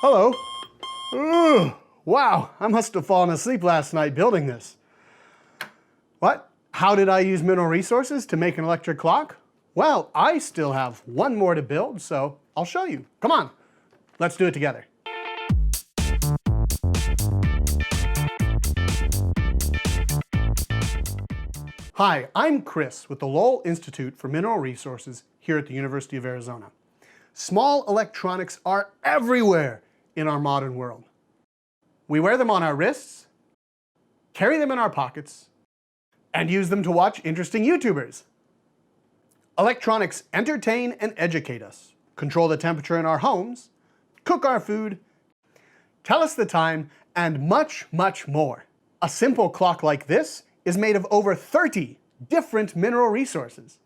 Hello. Wow, I must have fallen asleep last night building this. What? How did I use mineral resources to make an electric clock? Well, I still have one more to build, so I'll show you. Come on, let's do it together. Hi, I'm Chris with the Lowell Institute for Mineral Resources here at the University of Arizona. Small electronics are everywhere in our modern world. We wear them on our wrists, carry them in our pockets, and use them to watch interesting YouTubers. Electronics entertain and educate us, control the temperature in our homes, cook our food, tell us the time, and much, much more. A simple clock like this is made of over 30 different mineral resources.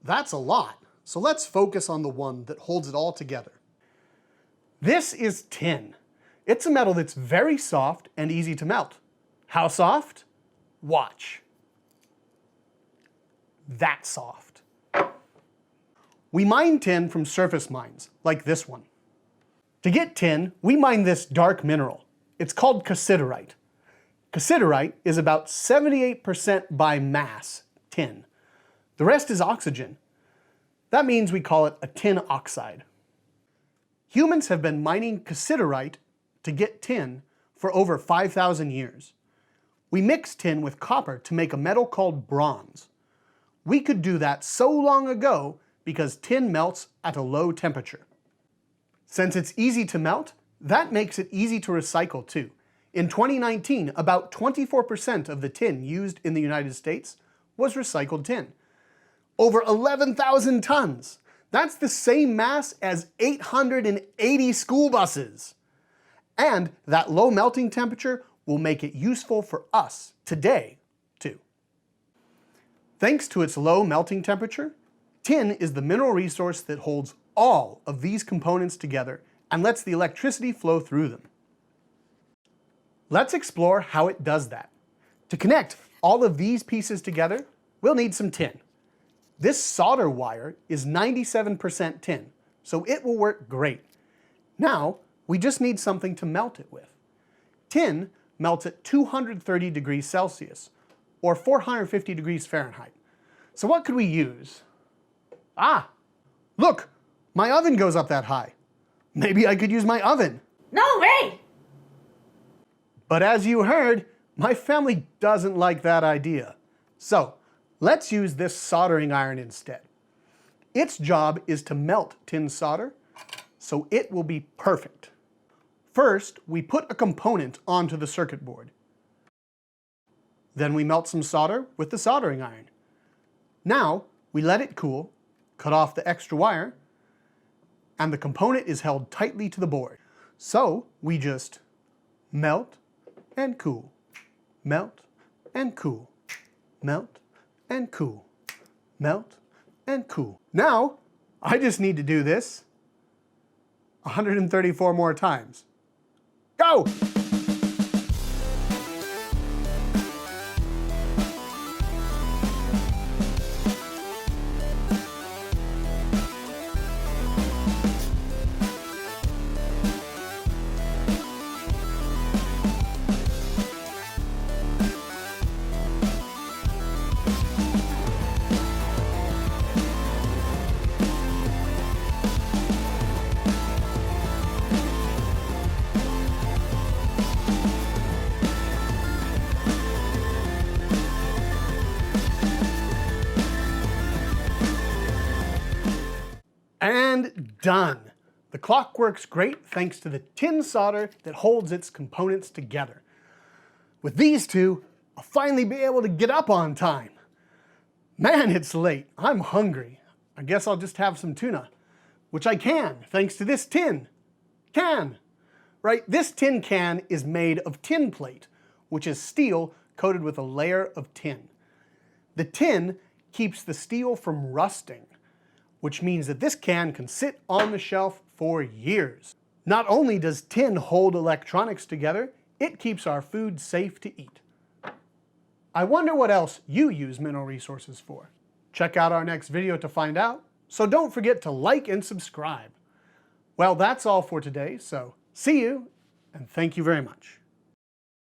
That's a lot, so let's focus on the one that holds it all together. This is tin. It's a metal that's very soft and easy to melt. How soft? Watch. That soft. We mine tin from surface mines, like this one. To get tin, we mine this dark mineral. It's called cassiterite. Cassiterite is about 78% by mass tin. The rest is oxygen. That means we call it a tin oxide. Humans have been mining cassiterite to get tin for over 5,000 years. We mix tin with copper to make a metal called bronze. We could do that so long ago because tin melts at a low temperature. Since it's easy to melt, that makes it easy to recycle too. In 2019, about 24% of the tin used in the United States was recycled tin. Over 11,000 tons. That's the same mass as 880 school buses. And that low melting temperature will make it useful for us today, too. Thanks to its low melting temperature, tin is the mineral resource that holds all of these components together and lets the electricity flow through them. Let's explore how it does that. To connect all of these pieces together, we'll need some tin. This solder wire is 97% tin, so it will work great. Now, we just need something to melt it with. Tin melts at 230 degrees Celsius, or 450 degrees Fahrenheit. So what could we use? Ah, look, my oven goes up that high. Maybe I could use my oven. No way! But as you heard, my family doesn't like that idea. So let's use this soldering iron instead. Its job is to melt tin solder, so it will be perfect. First, we put a component onto the circuit board. Then we melt some solder with the soldering iron. Now, we let it cool, cut off the extra wire, and the component is held tightly to the board. So we just melt and cool, melt and cool, melt and cool, melt and cool. Now, I just need to do this 134 more times. Go! And done! The clock works great thanks to the tin solder that holds its components together. With these two, I'll finally be able to get up on time. Man, it's late. I'm hungry. I guess I'll just have some tuna, which I can thanks to this tin can. Right, this tin can is made of tin plate, which is steel coated with a layer of tin. The tin keeps the steel from rusting, which means that this can sit on the shelf for years. Not only does tin hold electronics together, it keeps our food safe to eat. I wonder what else you use mineral resources for. Check out our next video to find out, so don't forget to like and subscribe. Well, that's all for today, so see you, and thank you very much.